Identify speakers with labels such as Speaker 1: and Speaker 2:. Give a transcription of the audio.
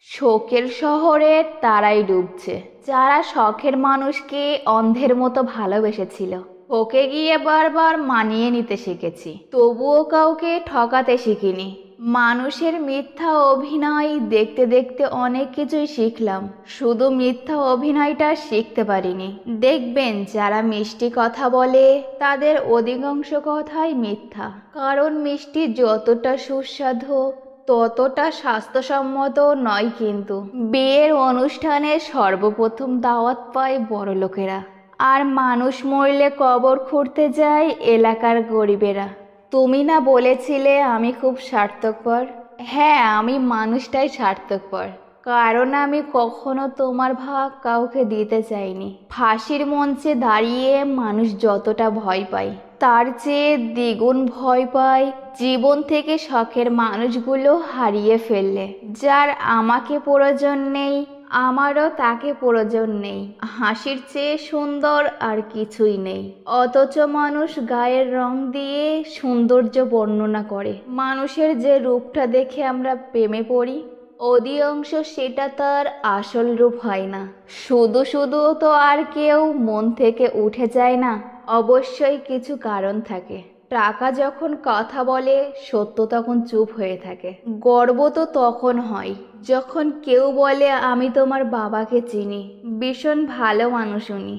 Speaker 1: শোকের শহরে তারাই ডুবছে যারা শখের মানুষকে অন্ধের মতো ভালোবেসেছিল। ওকে গিয়ে বারবার মানিয়ে নিতে শিখেছি, তবুও কাউকে ঠকাতে শিখিনি। মানুষের মিথ্যা অভিনয় দেখতে দেখতে অনেক কিছুই শিখলাম, শুধু মিথ্যা অভিনয়টা শিখতে পারিনি। দেখবেন যারা মিষ্টি কথা বলে তাদের অধিকাংশ কথাই মিথ্যা, কারণ মিষ্টি যতটা সুস্বাদু ততটা স্বাস্থ্যসম্মত নয়। কিন্তু বিয়ের অনুষ্ঠানে সর্বপ্রথম দাওয়াত পায় বড়লোকেরা, আর মানুষ মরলে কবর খুঁড়তে যায় এলাকার গরিবেরা। তুমি না বলেছিলে আমি খুব স্বার্থপর? হ্যাঁ, আমি মানুষটাই স্বার্থপর, কারণ আমি কখনো তোমার ভাগ কাউকে দিতে চাইনি। ফাঁসির মঞ্চে দাঁড়িয়ে মানুষ যতটা ভয় পায় তার চেয়ে দ্বিগুণ ভয় পায় জীবন থেকে শখের মানুষগুলো হারিয়ে ফেললে। যার আমাকে প্রয়োজন নেই, আমারও তাকে প্রয়োজন নেই। হাসির চেয়ে সুন্দর আর কিছুই নেই, অথচ মানুষ গায়ের রং দিয়ে সৌন্দর্য বর্ণনা করে। মানুষের যে রূপটা দেখে আমরা প্রেমে পড়ি, অধিকাংশ সেটা তার আসল রূপ হয় না। শুধু শুধু তো আর কেউ মন থেকে উঠে যায় না, অবশ্যই কিছু কারণ থাকে। টাকা যখন কথা বলে, সত্য তখন চুপ হয়ে থাকে। গর্ব তো তখন হয় যখন কেউ বলে আমি তোমার বাবাকে চিনি, ভীষণ ভালো মানুষ উনি।